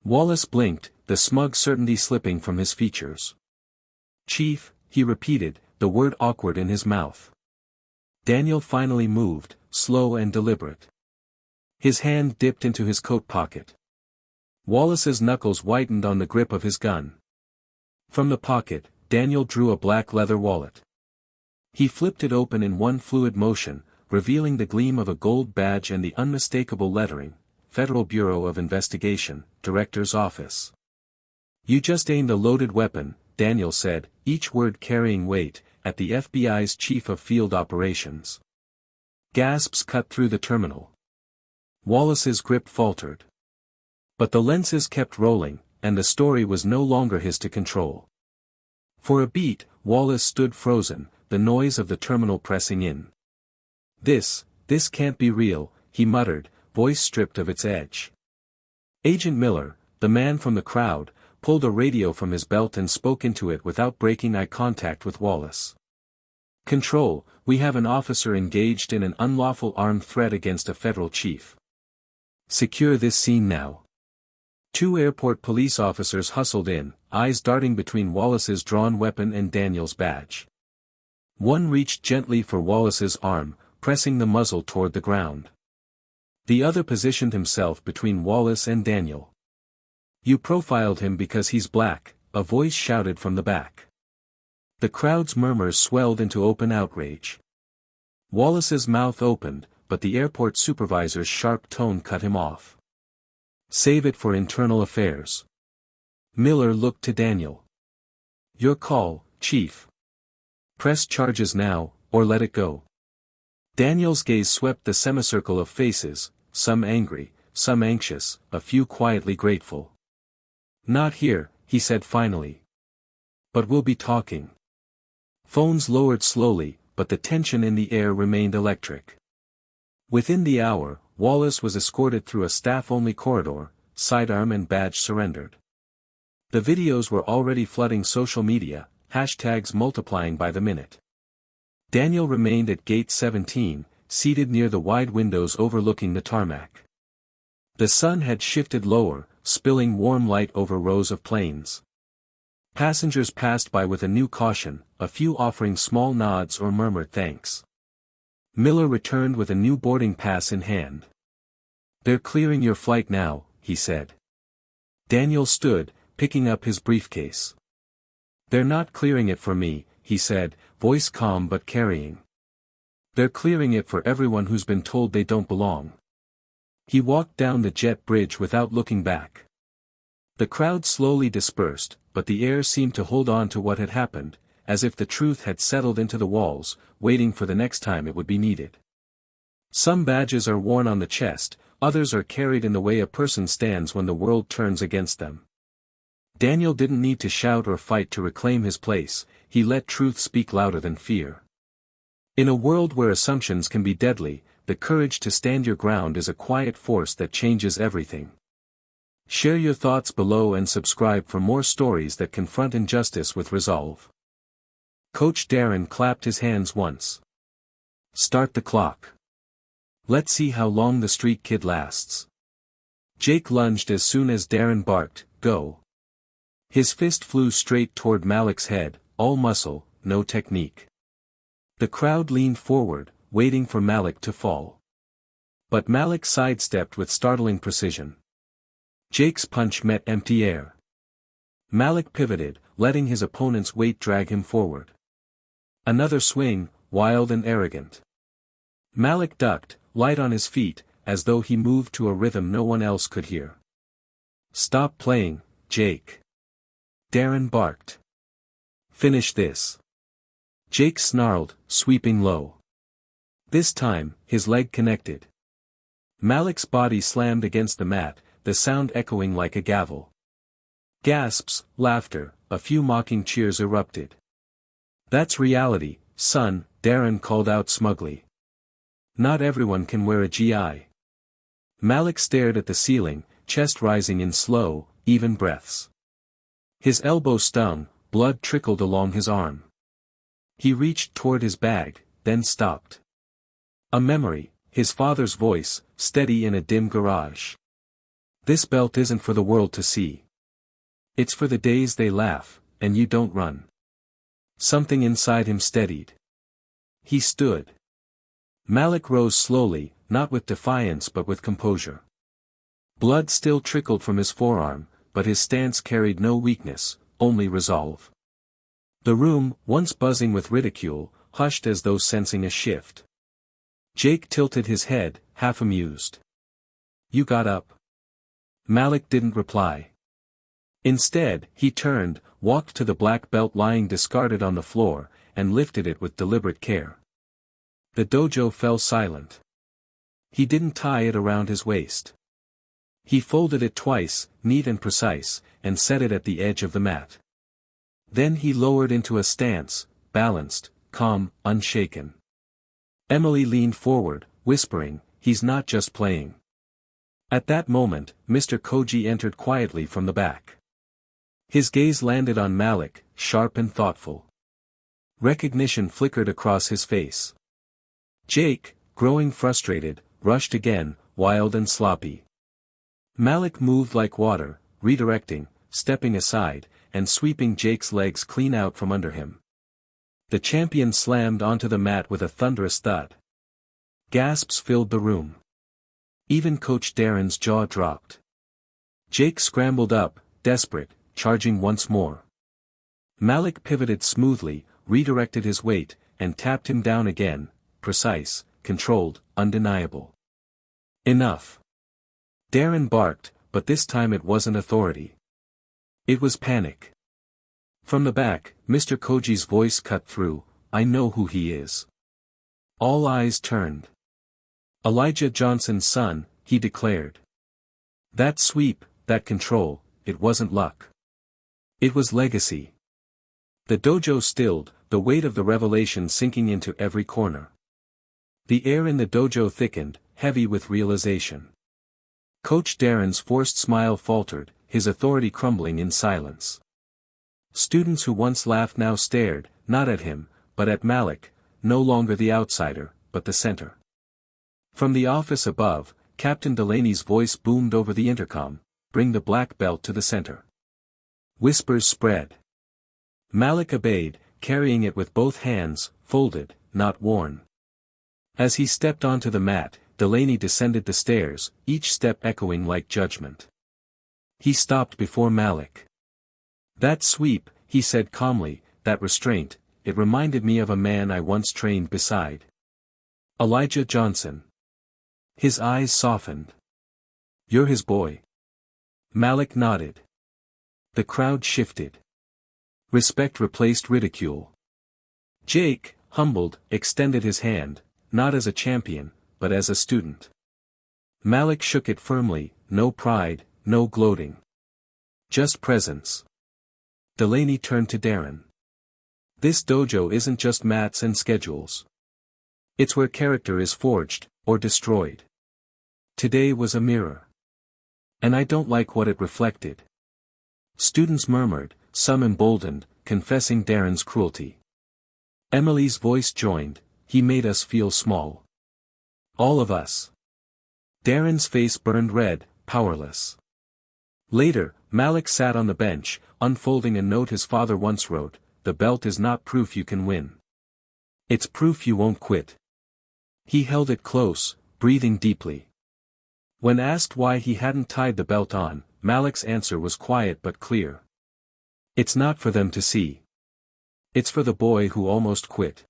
Wallace blinked, the smug certainty slipping from his features. "Chief," he repeated, the word awkward in his mouth. Daniel finally moved, slow and deliberate. His hand dipped into his coat pocket. Wallace's knuckles whitened on the grip of his gun. From the pocket, Daniel drew a black leather wallet. He flipped it open in one fluid motion, revealing the gleam of a gold badge and the unmistakable lettering, Federal Bureau of Investigation, Director's Office. "You just aimed a loaded weapon," Daniel said, each word carrying weight, "at the FBI's Chief of Field Operations." Gasps cut through the terminal. Wallace's grip faltered. But the lenses kept rolling, and the story was no longer his to control. For a beat, Wallace stood frozen, the noise of the terminal pressing in. This can't be real," he muttered, voice stripped of its edge. Agent Miller, the man from the crowd, pulled a radio from his belt and spoke into it without breaking eye contact with Wallace. "Control, we have an officer engaged in an unlawful armed threat against a federal chief. Secure this scene now." Two airport police officers hustled in, eyes darting between Wallace's drawn weapon and Daniel's badge. One reached gently for Wallace's arm, pressing the muzzle toward the ground. The other positioned himself between Wallace and Daniel. "You profiled him because he's black," a voice shouted from the back. The crowd's murmurs swelled into open outrage. Wallace's mouth opened, but the airport supervisor's sharp tone cut him off. "Save it for internal affairs." Miller looked to Daniel. "Your call, Chief. Press charges now, or let it go." Daniel's gaze swept the semicircle of faces, some angry, some anxious, a few quietly grateful. "Not here," he said finally. "But we'll be talking." Phones lowered slowly, but the tension in the air remained electric. Within the hour, Wallace was escorted through a staff-only corridor, sidearm and badge surrendered. The videos were already flooding social media, hashtags multiplying by the minute. Daniel remained at Gate 17, seated near the wide windows overlooking the tarmac. The sun had shifted lower, spilling warm light over rows of planes. Passengers passed by with a new caution, a few offering small nods or murmured thanks. Miller returned with a new boarding pass in hand. "They're clearing your flight now," he said. Daniel stood, picking up his briefcase. "They're not clearing it for me," he said, voice calm but carrying. "They're clearing it for everyone who's been told they don't belong." He walked down the jet bridge without looking back. The crowd slowly dispersed, but the air seemed to hold on to what had happened, as if the truth had settled into the walls, waiting for the next time it would be needed. Some badges are worn on the chest, others are carried in the way a person stands when the world turns against them. Daniel didn't need to shout or fight to reclaim his place, he let truth speak louder than fear. In a world where assumptions can be deadly, the courage to stand your ground is a quiet force that changes everything. Share your thoughts below and subscribe for more stories that confront injustice with resolve. Coach Darren clapped his hands once. "Start the clock. Let's see how long the street kid lasts." Jake lunged as soon as Darren barked, "Go." His fist flew straight toward Malik's head, all muscle, no technique. The crowd leaned forward, waiting for Malik to fall. But Malik sidestepped with startling precision. Jake's punch met empty air. Malik pivoted, letting his opponent's weight drag him forward. Another swing, wild and arrogant. Malik ducked, light on his feet, as though he moved to a rhythm no one else could hear. "Stop playing, Jake." Darren barked. "Finish this." Jake snarled, sweeping low. This time, his leg connected. Malik's body slammed against the mat, the sound echoing like a gavel. Gasps, laughter, a few mocking cheers erupted. "That's reality, son," Darren called out smugly. "Not everyone can wear a GI." Malik stared at the ceiling, chest rising in slow, even breaths. His elbow stung, blood trickled along his arm. He reached toward his bag, then stopped. A memory, his father's voice, steady in a dim garage. This belt isn't for the world to see. It's for the days they laugh, and you don't run. Something inside him steadied. He stood. Malik rose slowly, not with defiance but with composure. Blood still trickled from his forearm, but his stance carried no weakness, only resolve. The room, once buzzing with ridicule, hushed as though sensing a shift. Jake tilted his head, half amused. "You got up." Malik didn't reply. Instead, he turned, walked to the black belt lying discarded on the floor, and lifted it with deliberate care. The dojo fell silent. He didn't tie it around his waist. He folded it twice, neat and precise, and set it at the edge of the mat. Then he lowered into a stance, balanced, calm, unshaken. Emily leaned forward, whispering, "He's not just playing." At that moment, Mr. Koji entered quietly from the back. His gaze landed on Malik, sharp and thoughtful. Recognition flickered across his face. Jake, growing frustrated, rushed again, wild and sloppy. Malik moved like water, redirecting, stepping aside, and sweeping Jake's legs clean out from under him. The champion slammed onto the mat with a thunderous thud. Gasps filled the room. Even Coach Darren's jaw dropped. Jake scrambled up, desperate, charging once more. Malik pivoted smoothly, redirected his weight, and tapped him down again, precise, controlled, undeniable. Enough. Darren barked, but this time it wasn't authority. It was panic. From the back, Mr. Koji's voice cut through, "I know who he is." All eyes turned. "Elijah Johnson's son," he declared. That sweep, that control, it wasn't luck. It was legacy. The dojo stilled, the weight of the revelation sinking into every corner. The air in the dojo thickened, heavy with realization. Coach Darren's forced smile faltered, his authority crumbling in silence. Students who once laughed now stared, not at him, but at Malik, no longer the outsider, but the center. From the office above, Captain Delaney's voice boomed over the intercom, "Bring the black belt to the center." Whispers spread. Malik obeyed, carrying it with both hands, folded, not worn. As he stepped onto the mat, Delaney descended the stairs, each step echoing like judgment. He stopped before Malik. "That sweep," he said calmly, "that restraint, it reminded me of a man I once trained beside. Elijah Johnson." His eyes softened. "You're his boy." Malik nodded. The crowd shifted. Respect replaced ridicule. Jake, humbled, extended his hand, not as a champion, but as a student. Malik shook it firmly, no pride, no gloating. Just presence. Delaney turned to Darren. "This dojo isn't just mats and schedules. It's where character is forged, or destroyed. Today was a mirror. And I don't like what it reflected." Students murmured, some emboldened, confessing Darren's cruelty. Emily's voice joined, "He made us feel small. All of us." Darren's face burned red, powerless. Later, Malik sat on the bench, unfolding a note his father once wrote, "The belt is not proof you can win. It's proof you won't quit." He held it close, breathing deeply. When asked why he hadn't tied the belt on, Malik's answer was quiet but clear. "It's not for them to see. It's for the boy who almost quit."